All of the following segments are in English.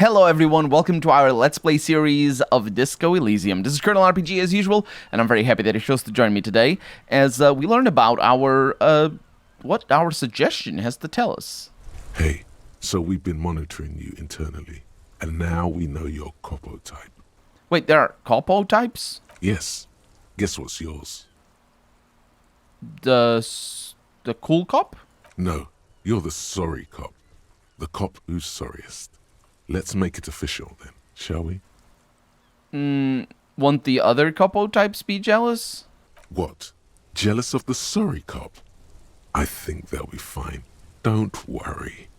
Hello everyone, welcome to our Let's Play series of Disco Elysium. This is Colonel RPG as usual, and I'm very happy that you chose to join me today as we learn about what our suggestion has to tell us. Hey, so we've been monitoring you internally, and now we know your Copo type. Wait, there are Copo types? Yes. Guess what's yours? The cool cop? No, you're the sorry cop. The cop who's sorriest. Let's make it official then, shall we? Won't the other Copo types be jealous? What? Jealous of the sorry cop? I think they'll be fine. Don't worry.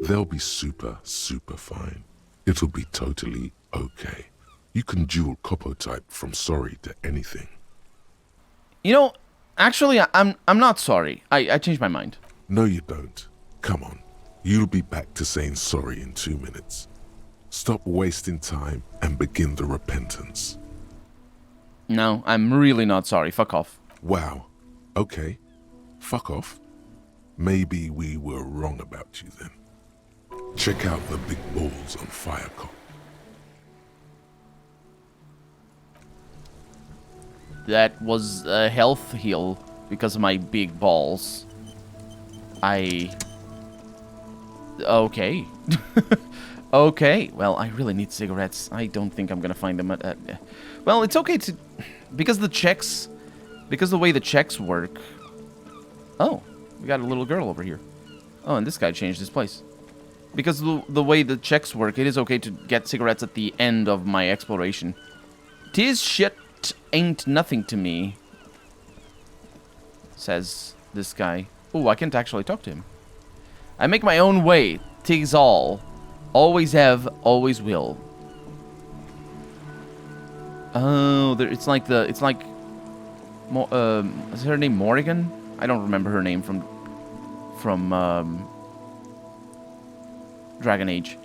They'll be super fine. It'll be totally okay. You can dual Copo type from sorry to anything. You know, actually, I'm not sorry. I changed my mind. No, you don't. Come on. You'll be back to saying sorry in 2 minutes. Stop wasting time and begin the repentance. No, I'm really not sorry. Fuck off. Wow. Okay. Fuck off. Maybe we were wrong about you then. Check out the big balls on fire, cop. That was a health heal because of my big balls. Okay. Okay. Well, I really need cigarettes. I don't think I'm gonna find them at... Well, it's okay to... Because the way the checks work... Oh, we got a little girl over here. Oh, and this guy changed his place. Because the way the checks work, it is okay to get cigarettes at the end of my exploration. "'Tis shit ain't nothing to me," says this guy. Ooh, I can't actually talk to him. "I make my own way, 'tis all. Always have, always will." Oh, it's like is her name Morrigan? I don't remember her name from Dragon Age.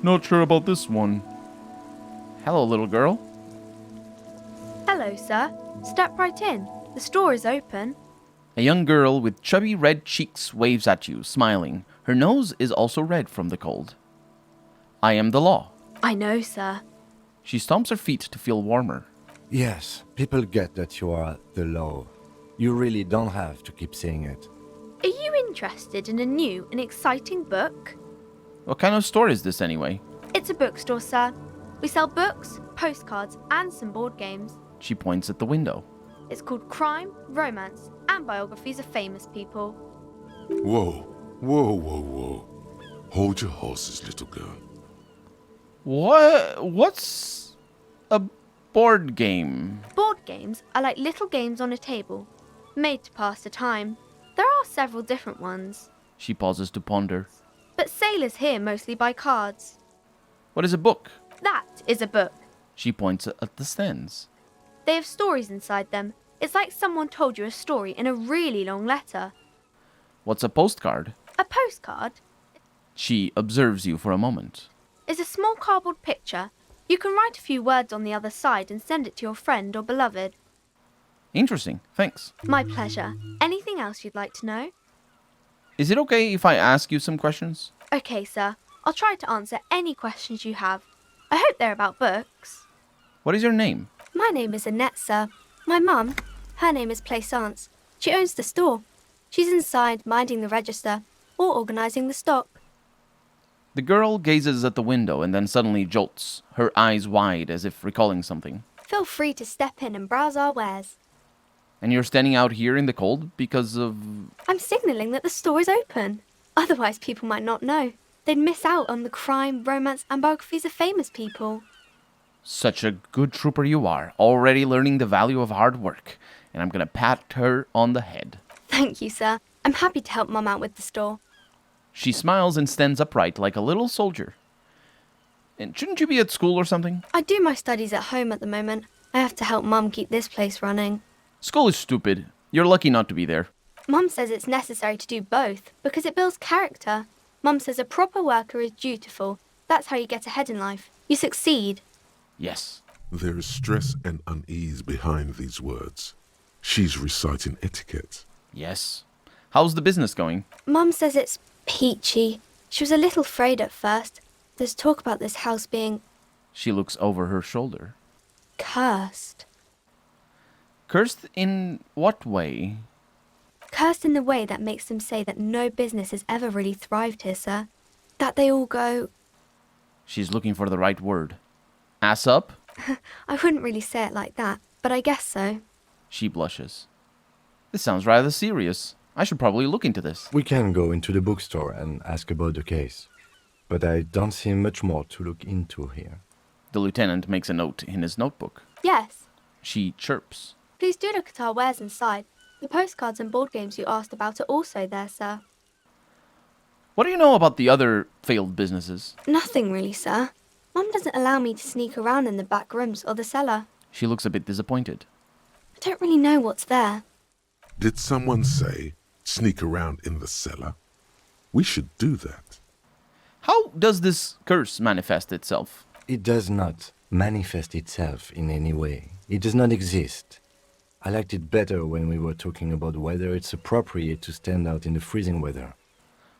Not sure about this one. Hello, little girl. Hello, sir. Step right in. The store is open. A young girl with chubby red cheeks waves at you, smiling. Her nose is also red from the cold. "I am the law." I know, sir. She stomps her feet to feel warmer. Yes, people get that you are the law. You really don't have to keep saying it. Are you interested in a new and exciting book? What kind of store is this anyway? It's a bookstore, sir. We sell books, postcards, and some board games. She points at the window. It's called Crime, Romance, and Biographies of Famous People. Whoa. Hold your horses, little girl. What's a board game? Board games are like little games on a table, made to pass the time. There are several different ones. She pauses to ponder. But sailors here mostly buy cards. What is a book? That is a book. She points at the stands. They have stories inside them. It's like someone told you a story in a really long letter. What's a postcard? A postcard She observes you for a moment. is a small cardboard picture. You can write a few words on the other side and send it to your friend or beloved. Interesting, thanks. My pleasure. Anything else you'd like to know? Is it okay if I ask you some questions? Okay, sir. I'll try to answer any questions you have. I hope they're about books. What is your name? My name is Annette, sir. My mum, her name is Plaisance. She owns the store. She's inside minding the register or organising the stock. The girl gazes at the window and then suddenly jolts, her eyes wide as if recalling something. Feel free to step in and browse our wares. And you're standing out here in the cold because of... I'm signalling that the store is open. Otherwise, people might not know. They'd miss out on the crime, romance, and biographies of famous people. Such a good trooper you are, already learning the value of hard work. And I'm gonna pat her on the head. Thank you, sir. I'm happy to help Mum out with the store. She smiles and stands upright like a little soldier. And shouldn't you be at school or something? I do my studies at home at the moment. I have to help Mum keep this place running. School is stupid. You're lucky not to be there. Mum says it's necessary to do both because it builds character. Mum says a proper worker is dutiful. That's how you get ahead in life. You succeed. Yes. There is stress and unease behind these words. She's reciting etiquette. Yes. How's the business going? Mum says it's peachy. She was a little afraid at first, There's talk about this house being She looks over her shoulder. cursed. Cursed in what way? Cursed in the way that makes them say that no business has ever really thrived here, sir. That they all go... She's looking for the right word. Ass up? I wouldn't really say it like that, but I guess so. She blushes. This sounds rather serious. I should probably look into this. We can go into the bookstore and ask about the case. But I don't see much more to look into here. The lieutenant makes a note in his notebook. Yes. She chirps. Please do look at our wares inside. The postcards and board games you asked about are also there, sir. What do you know about the other failed businesses? Nothing really, sir. Mum doesn't allow me to sneak around in the back rooms or the cellar. She looks a bit disappointed. I don't really know what's there. Did someone say sneak around in the cellar? We should do that. How does this curse manifest itself? It does not manifest itself in any way. It does not exist. I liked it better when we were talking about whether it's appropriate to stand out in the freezing weather.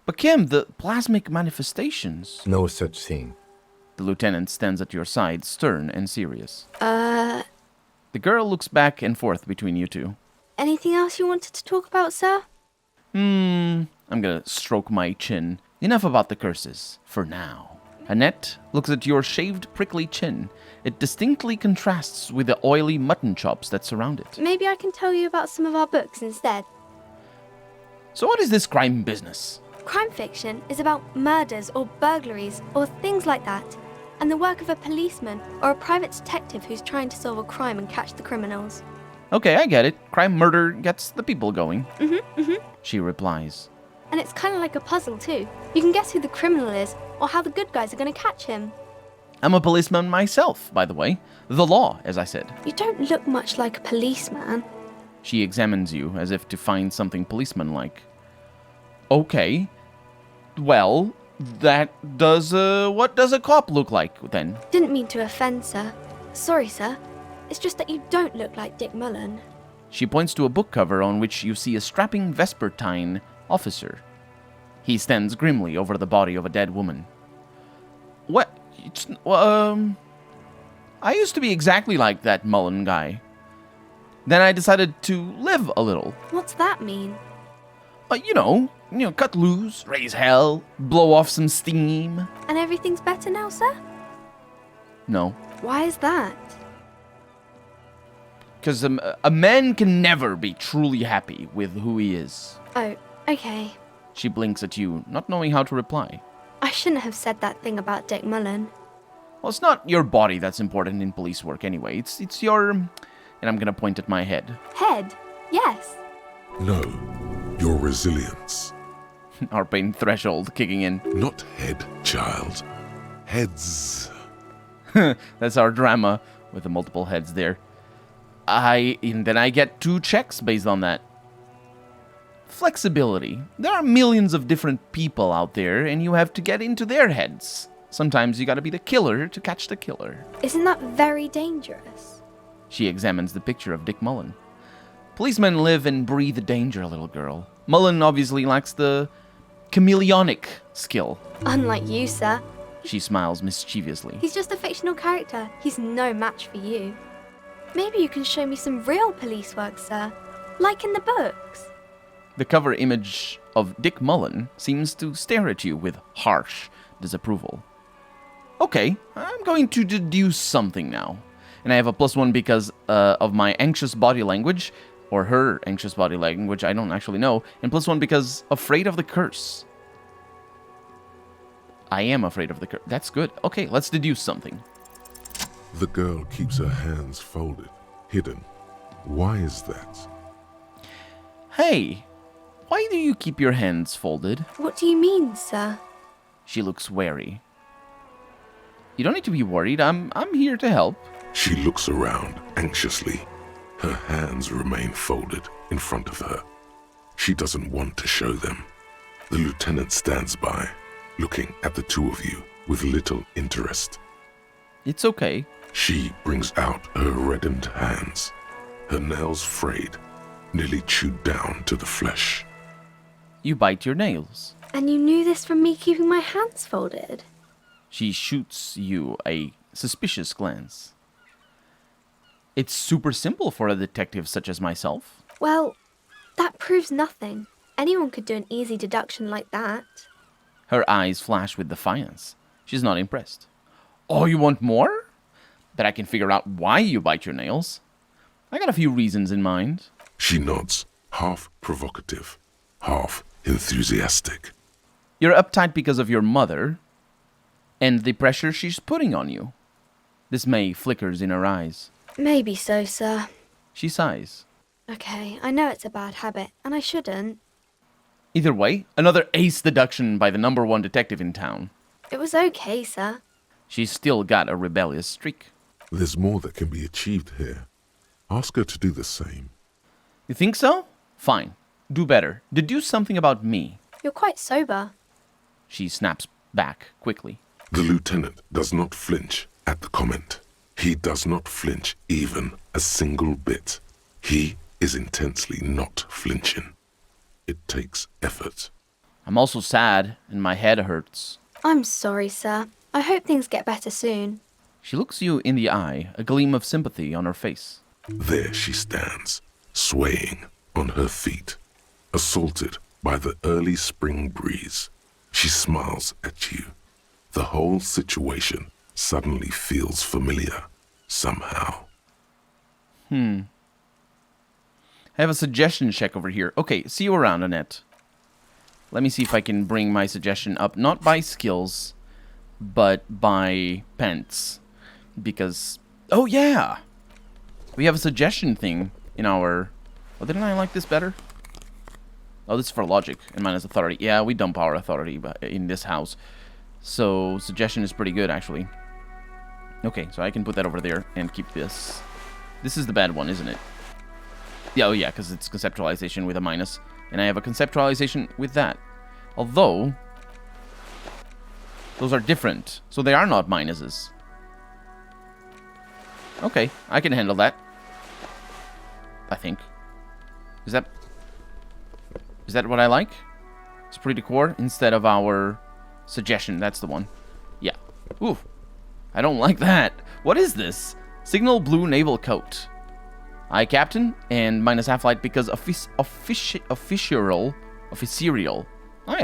But Kim, the plasmic manifestations... No such thing. The lieutenant stands at your side, stern and serious. Uh, The girl looks back and forth between you two. anything else you wanted to talk about, sir? I'm gonna stroke my chin. Enough about the curses, for now. Annette looks at your shaved, prickly chin. It distinctly contrasts with the oily mutton chops that surround it. Maybe I can tell you about some of our books instead. So what is this crime business? Crime fiction is about murders or burglaries or things like that, and the work of a policeman or a private detective who's trying to solve a crime and catch the criminals. Okay, I get it. Crime murder gets the people going. She replies. And it's kind of like a puzzle too. You can guess who the criminal is or how the good guys are going to catch him. I'm a policeman myself, by the way. The law, as I said. You don't look much like a policeman. She examines you as if to find something policeman-like. Okay. Well, that does, what does a cop look like, then? Didn't mean to offend, sir. Sorry, sir. It's just that you don't look like Dick Mullen. She points to a book cover on which you see a strapping Vespertine officer. He stands grimly over the body of a dead woman. What? I used to be exactly like that Mullen guy. Then I decided to live a little. What's that mean? You know, cut loose, raise hell, blow off some steam. And everything's better now, sir? No. Why is that? Because a man can never be truly happy with who he is. Oh, okay. She blinks at you, not knowing how to reply. I shouldn't have said that thing about Dick Mullen. Well, it's not your body that's important in police work anyway. It's your... And I'm gonna point at my head. Head? Yes. No, your resilience. Our pain threshold kicking in. Not head, child. Heads. That's our drama, with the multiple heads there. And then I get 2 checks based on that. Flexibility. There are millions of different people out there, and you have to get into their heads. Sometimes you gotta be the killer to catch the killer. Isn't that very dangerous? She examines the picture of Dick Mullen. Policemen live and breathe danger, little girl. Mullen obviously lacks the chameleonic skill. Unlike you, sir. She smiles mischievously. He's just a fictional character. He's no match for you. Maybe you can show me some real police work, sir. Like in the books. The cover image of Dick Mullen seems to stare at you with harsh disapproval. Okay, I'm going to deduce something now. And I have a +1 because of my anxious body language, or her anxious body language, I don't actually know, and +1 because afraid of the curse. I am afraid of the curse. That's good. Okay, let's deduce something. The girl keeps her hands folded, hidden. Why is that? Hey, why do you keep your hands folded? What do you mean, sir? She looks wary. You don't need to be worried. I'm here to help. She looks around anxiously. Her hands remain folded in front of her. She doesn't want to show them. The lieutenant stands by, looking at the two of you with little interest. It's okay. She brings out her reddened hands, her nails frayed, nearly chewed down to the flesh. You bite your nails. And you knew this from me keeping my hands folded? She shoots you a suspicious glance. It's super simple for a detective such as myself. Well, that proves nothing. Anyone could do an easy deduction like that. Her eyes flash with defiance. She's not impressed. Oh, you want more? Bet I can figure out why you bite your nails. I got a few reasons in mind. She nods, half provocative, half enthusiastic. You're uptight because of your mother and the pressure she's putting on you. Dismay flickers in her eyes. Maybe so, sir. She sighs. Okay, I know it's a bad habit, and I shouldn't. Either way, another ace deduction by the #1 detective in town. It was okay, sir. She's still got a rebellious streak. There's more that can be achieved here. Ask her to do the same. You think so? Fine. Do better. Deduce something about me. You're quite sober. She snaps back quickly. The lieutenant does not flinch at the comment. He does not flinch even a single bit. He is intensely not flinching. It takes effort. I'm also sad, and my head hurts. I'm sorry, sir. I hope things get better soon. She looks you in the eye, a gleam of sympathy on her face. There she stands, swaying on her feet, assaulted by the early spring breeze. She smiles at you. The whole situation suddenly feels familiar, somehow. I have a suggestion check over here. Okay, see you around, Annette. Let me see if I can bring my suggestion up, not by skills, but by pence. Because, oh yeah! We have a suggestion thing in our... Oh, didn't I like this better? Oh, this is for logic, and mine is authority. Yeah, we dump our authority in this house. So, suggestion is pretty good, actually. Okay, so I can put that over there and keep this. This is the bad one, isn't it? Yeah, oh yeah, because it's conceptualization with a minus. And I have a conceptualization with that. Although, those are different. So they are not minuses. Okay, I can handle that. I think. Is that what I like? Esprit de corps instead of our suggestion. That's the one. Yeah. Ooh. I don't like that. What is this? Signal blue naval coat. I captain and minus half light because official. I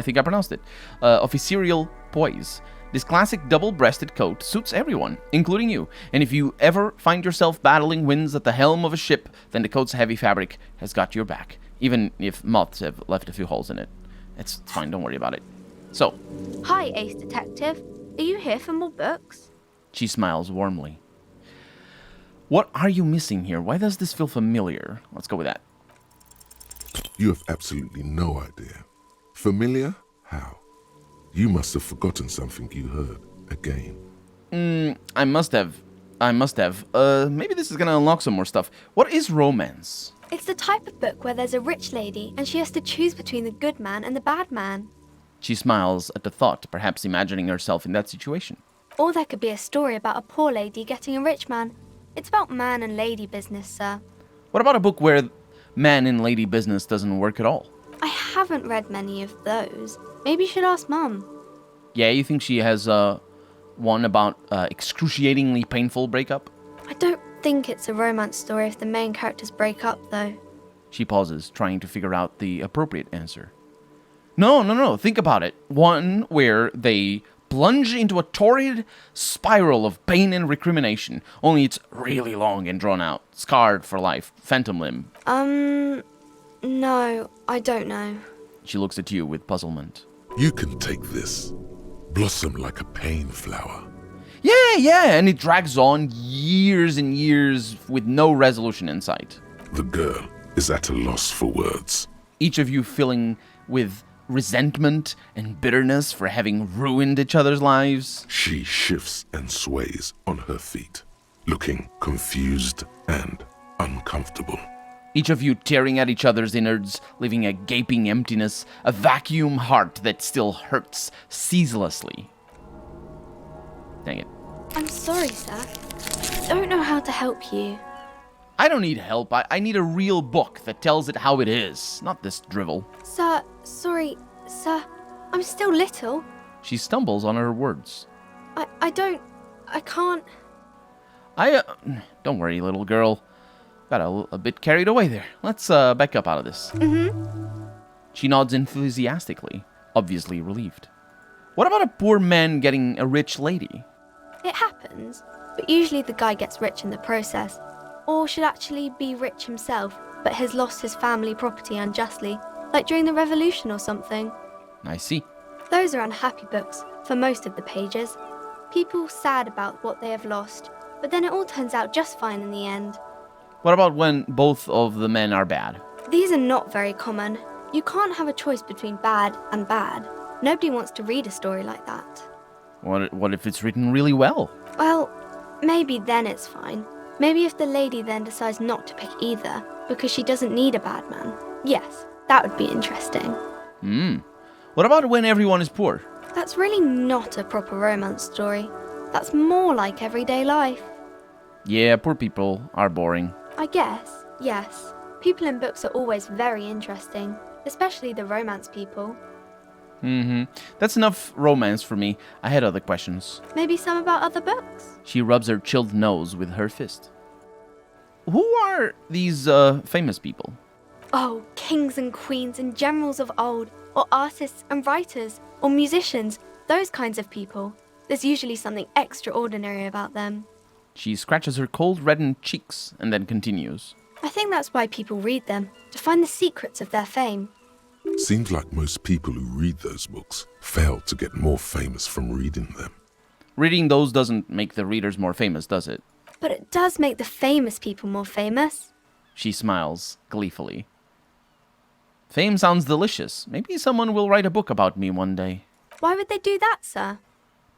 think I pronounced it. Official poise. This classic double-breasted coat suits everyone, including you. And if you ever find yourself battling winds at the helm of a ship, then the coat's heavy fabric has got your back. Even if moths have left a few holes in it. It's fine, don't worry about it. So. Hi, Ace Detective. Are you here for more books? She smiles warmly. What are you missing here? Why does this feel familiar? Let's go with that. You have absolutely no idea. Familiar? How? You must have forgotten something you heard again. I must have. Maybe this is gonna unlock some more stuff. What is romance? It's the type of book where there's a rich lady and she has to choose between the good man and the bad man. She smiles at the thought, perhaps imagining herself in that situation. Or there could be a story about a poor lady getting a rich man. It's about man and lady business, sir. What about a book where man and lady business doesn't work at all? I haven't read many of those. Maybe you should ask Mum. Yeah, you think she has one about excruciatingly painful breakup? I don't think it's a romance story if the main characters break up, though. She pauses, trying to figure out the appropriate answer. No. Think about it. One where they plunge into a torrid spiral of pain and recrimination. Only it's really long and drawn out. Scarred for life. Phantom limb. No, I don't know. She looks at you with puzzlement. You can take this. Blossom like a pain flower. Yeah, and it drags on years and years with no resolution in sight. The girl is at a loss for words. Each of you filling with resentment and bitterness for having ruined each other's lives. She shifts and sways on her feet, looking confused and uncomfortable. Each of you tearing at each other's innards, leaving a gaping emptiness, a vacuum heart that still hurts ceaselessly. Dang it. I'm sorry, sir. I don't know how to help you. I don't need help. I need a real book that tells it how it is, not this drivel. Sir, sorry, sir. I'm still little. She stumbles on her words. I can't... Don't worry, little girl. Got a bit carried away there. Let's back up out of this. She nods enthusiastically, obviously relieved. What about a poor man getting a rich lady? It happens, but usually the guy gets rich in the process. Or should actually be rich himself, but has lost his family property unjustly, like during the revolution or something. I see. Those are unhappy books, for most of the pages. People sad about what they have lost, but then it all turns out just fine in the end. What about when both of the men are bad? These are not very common. You can't have a choice between bad and bad. Nobody wants to read a story like that. What if it's written really well? Well, maybe then it's fine. Maybe if the lady then decides not to pick either, because she doesn't need a bad man. Yes, that would be interesting. What about when everyone is poor? That's really not a proper romance story. That's more like everyday life. Yeah, poor people are boring. I guess, yes. People in books are always very interesting, especially the romance people. That's enough romance for me. I had other questions. Maybe some about other books? She rubs her chilled nose with her fist. Who are these famous people? Oh, kings and queens and generals of old, or artists and writers, or musicians, those kinds of people. There's usually something extraordinary about them. She scratches her cold, reddened cheeks and then continues. I think that's why people read them, to find the secrets of their fame. Seems like most people who read those books fail to get more famous from reading them. Reading those doesn't make the readers more famous, does it? But it does make the famous people more famous. She smiles gleefully. Fame sounds delicious. Maybe someone will write a book about me one day. Why would they do that, sir?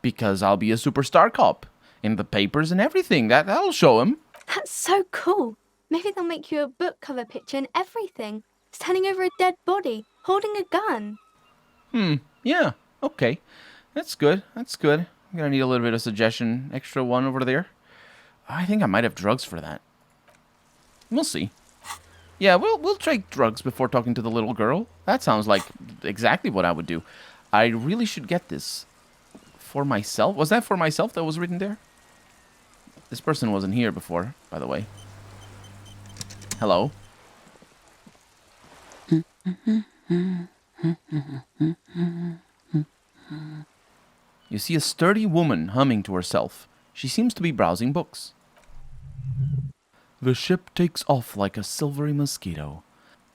Because I'll be a superstar cop. In the papers and everything. That'll show him. That's so cool. Maybe they'll make you a book cover picture and everything. Standing over a dead body, holding a gun. Yeah, okay. That's good. I'm gonna need a little bit of suggestion. Extra one over there. I think I might have drugs for that. We'll see. Yeah, we'll take drugs before talking to the little girl. That sounds like exactly what I would do. I really should get this for myself. Was that for myself that was written there? This person wasn't here before, by the way. Hello? You see a sturdy woman humming to herself. She seems to be browsing books. The ship takes off like a silvery mosquito,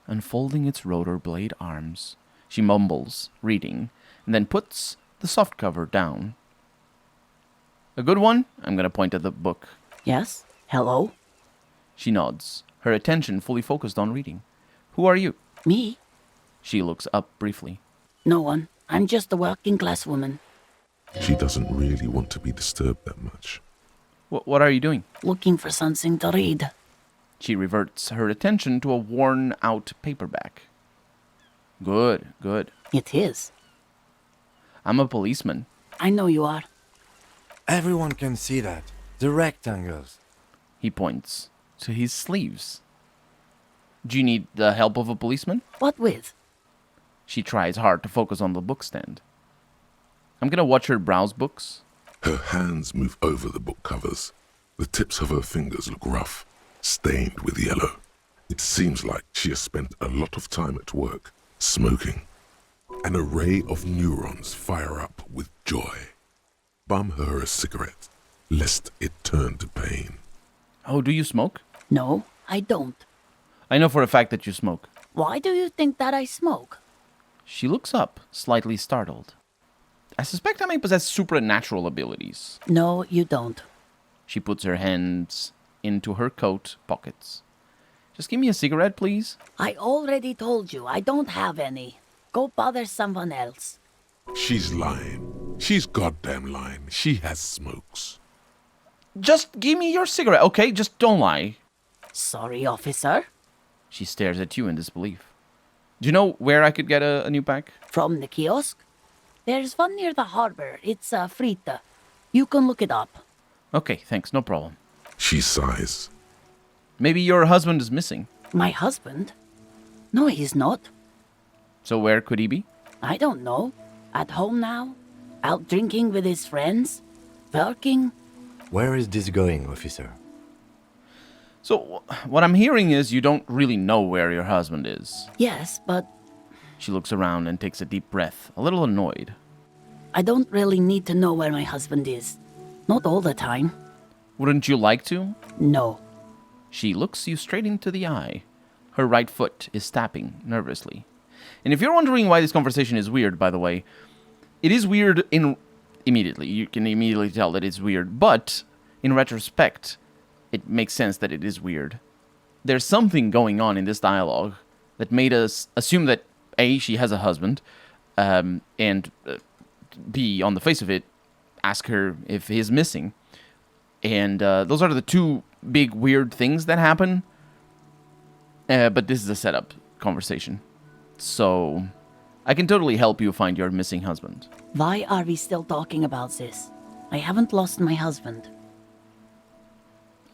unfolding its rotor blade arms. She mumbles, reading, and then puts the softcover down. A good one? I'm gonna point at the book. Yes? Hello? She nods, her attention fully focused on reading. Who are you? Me? She looks up briefly. No one. I'm just a working class woman. She doesn't really want to be disturbed that much. What are you doing? Looking for something to read. She reverts her attention to a worn-out paperback. Good. It is. I'm a policeman. I know you are. Everyone can see that. The rectangles. He points to his sleeves. Do you need the help of a policeman? What with? She tries hard to focus on the bookstand. I'm gonna watch her browse books. Her hands move over the book covers. The tips of her fingers look rough, stained with yellow. It seems like she has spent a lot of time at work, smoking. An array of neurons fire up with joy. Bum her a cigarette, lest it turn to pain. Oh, do you smoke? No, I don't. I know for a fact that you smoke. Why do you think that I smoke? She looks up, slightly startled. I suspect I may possess supernatural abilities. No, you don't. She puts her hands into her coat pockets. Just give me a cigarette, please. I already told you I don't have any. Go bother someone else. She's lying. She's goddamn lying. She has smokes. Just give me your cigarette, okay? Just don't lie. Sorry, officer. She stares at you in disbelief. Do you know where I could get a new pack? From the kiosk? There's one near the harbor. It's frita. You can look it up. Okay, thanks, no problem. She sighs. Maybe your husband is missing. My husband? No, he's not. So where could he be? I don't know. At home now? Out drinking with his friends? Working? Where is this going, officer? So, what I'm hearing is you don't really know where your husband is. Yes, but She looks around and takes a deep breath, a little annoyed. I don't really need to know where my husband is. Not all the time. Wouldn't you like to? No. She looks you straight into the eye. Her right foot is tapping nervously. And if you're wondering why this conversation is weird, by the way, it is weird immediately. You can immediately tell that it's weird. But in retrospect, it makes sense that it is weird. There's something going on in this dialogue that made us assume that A, she has a husband, and B, on the face of it, ask her if he's missing. And those are the two big weird things that happen. But this is a setup conversation. So I can totally help you find your missing husband. Why are we still talking about this? I haven't lost my husband.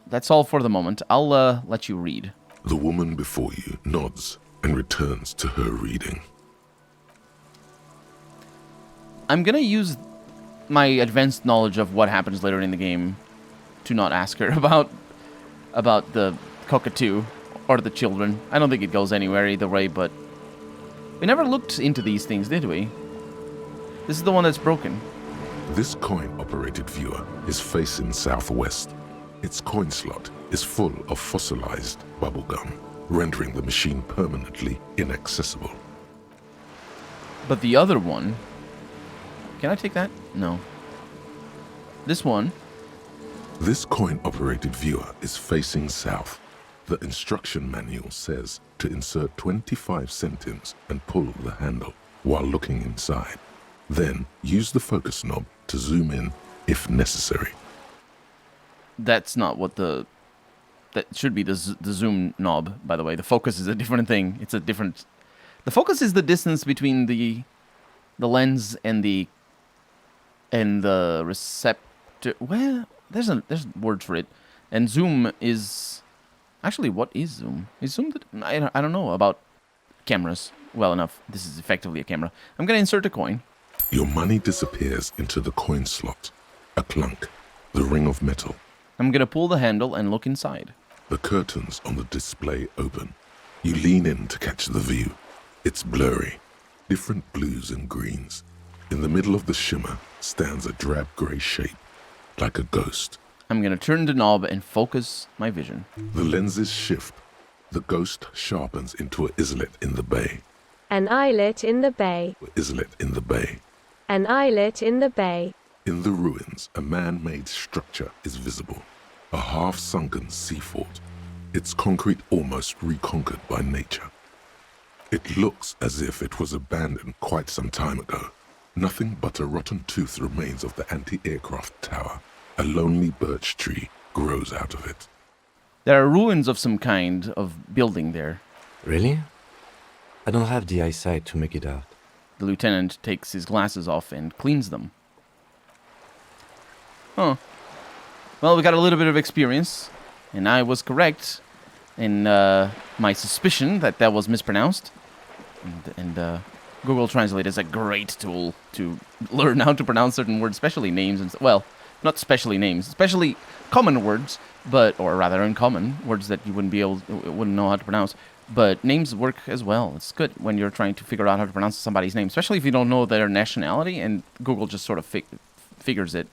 That's all for the moment. I'll let you read. The woman before you nods and returns to her reading. I'm gonna use my advanced knowledge of what happens later in the game to not ask her about the cockatoo or the children. I don't think it goes anywhere either way, but we never looked into these things, did we? This is the one that's broken. This coin-operated viewer is facing southwest. Its coin slot is full of fossilized bubblegum, rendering the machine permanently inaccessible. But the other one... Can I take that? No. This one... This coin-operated viewer is facing south. The instruction manual says to insert 25 centimes and pull the handle while looking inside. Then use the focus knob to zoom in if necessary. That's not what the... That should be the zoom knob, by the way. The focus is a different thing. It's a different... The focus is the distance between the lens and the receptor... Well, there's words for it. And zoom is... Actually, what is zoom? Is zoom... I don't know about cameras well enough. This is effectively a camera. I'm going to insert a coin. Your money disappears into the coin slot. A clunk. The ring of metal. I'm going to pull the handle and look inside. The curtains on the display open. You lean in to catch the view. It's blurry. Different blues and greens. In the middle of the shimmer stands a drab grey shape, like a ghost. I'm going to turn the knob and focus my vision. The lenses shift. The ghost sharpens into an islet in the bay. An islet in the bay. Islet in the bay. An islet in the bay. In the ruins, a man-made structure is visible. A half-sunken sea fort. Its concrete almost reconquered by nature. It looks as if it was abandoned quite some time ago. Nothing but a rotten tooth remains of the anti-aircraft tower. A lonely birch tree grows out of it. There are ruins of some kind of building there. Really? I don't have the eyesight to make it out. The lieutenant takes his glasses off and cleans them. Huh. Well, we got a little bit of experience, and I was correct in my suspicion that that was mispronounced. And Google Translate is a great tool to learn how to pronounce certain words, especially names. And well, not especially names, especially common words, or rather uncommon words that you wouldn't know how to pronounce. But names work as well. It's good when you're trying to figure out how to pronounce somebody's name, especially if you don't know their nationality, and Google just sort of figures it.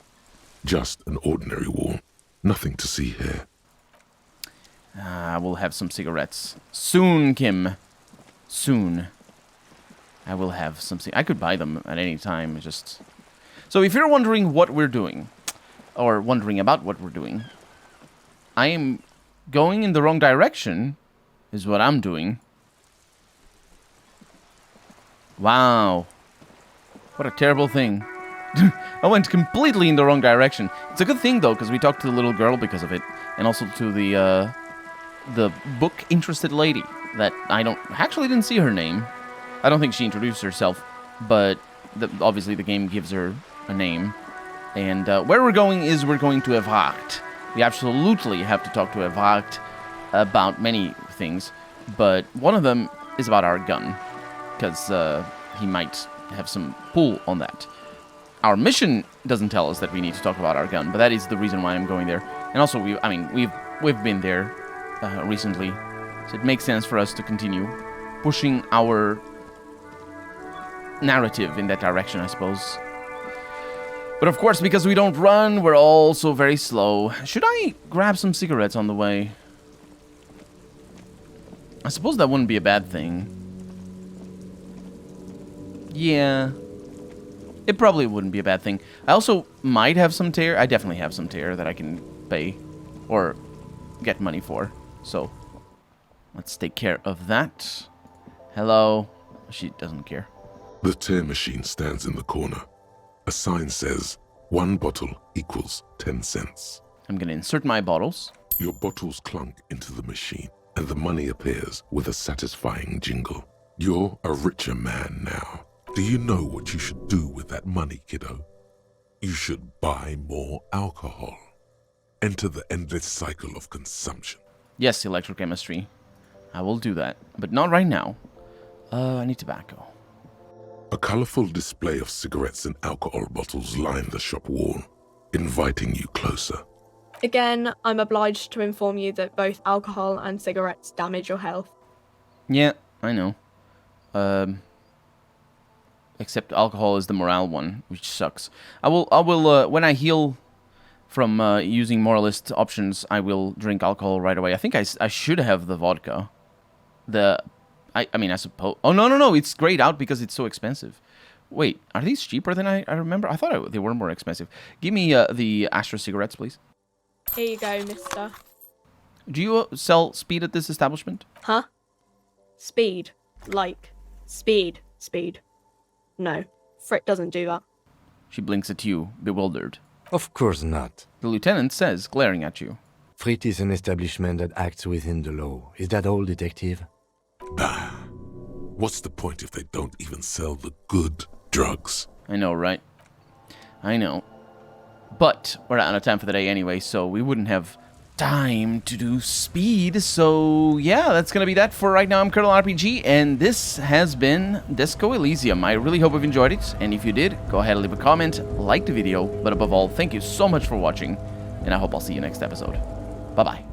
Just an ordinary wall. Nothing to see here. We'll have some cigarettes. Soon, Kim. Soon. I will have some... I could buy them at any time. Just... So if you're wondering what we're doing, or wondering about what we're doing, I am going in the wrong direction, is what I'm doing. Wow. What a terrible thing. I went completely in the wrong direction. It's a good thing, though, because we talked to the little girl because of it, and also to the book-interested lady that I actually didn't see her name. I don't think she introduced herself, but obviously the game gives her a name. And where we're going is we're going to Evracht. We absolutely have to talk to Evracht about many things, but one of them is about our gun, because he might have some pull on that. Our mission doesn't tell us that we need to talk about our gun, but that is the reason why I'm going there. And also, we've been there recently, so it makes sense for us to continue pushing our narrative in that direction, I suppose. But of course, because we don't run, we're also very slow. Should I grab some cigarettes on the way? I suppose that wouldn't be a bad thing. Yeah. It probably wouldn't be a bad thing. I also might have some tear. I definitely have some tear that I can pay or get money for. So, let's take care of that. Hello. She doesn't care. The tear machine stands in the corner. A sign says, 1 bottle equals 10 cents. I'm going to insert my bottles. Your bottles clunk into the machine, and the money appears with a satisfying jingle. You're a richer man now. Do you know what you should do with that money, kiddo? You should buy more alcohol. Enter the endless cycle of consumption. Yes, electrochemistry. I will do that, but not right now. I need tobacco. A colorful display of cigarettes and alcohol bottles line the shop wall, inviting you closer. Again, I'm obliged to inform you that both alcohol and cigarettes damage your health. Yeah, I know. Except alcohol is the morale one, which sucks. I will, when I heal from using moralist options, I will drink alcohol right away. I think I should have the vodka. I mean, I suppose... Oh, no, it's grayed out because it's so expensive. Wait, are these cheaper than I remember? I thought they were more expensive. Give me the Astra cigarettes, please. Here you go, mister. Do you sell speed at this establishment? Huh? Speed. Like, speed. No, Frit doesn't do that. She blinks at you, bewildered. Of course not. The lieutenant says, glaring at you. Frit is an establishment that acts within the law. Is that all, detective? Bah. What's the point if they don't even sell the good drugs? I know, right? I know. But we're out of time for the day anyway, so we wouldn't have time to do speed. So yeah, that's gonna be that for right now. I'm Colonel RPG, and this has been Disco Elysium. I really hope you've enjoyed it, and if you did, go ahead and leave a comment, like the video, but above all, thank you so much for watching, and I hope I'll see you next episode. Bye-bye.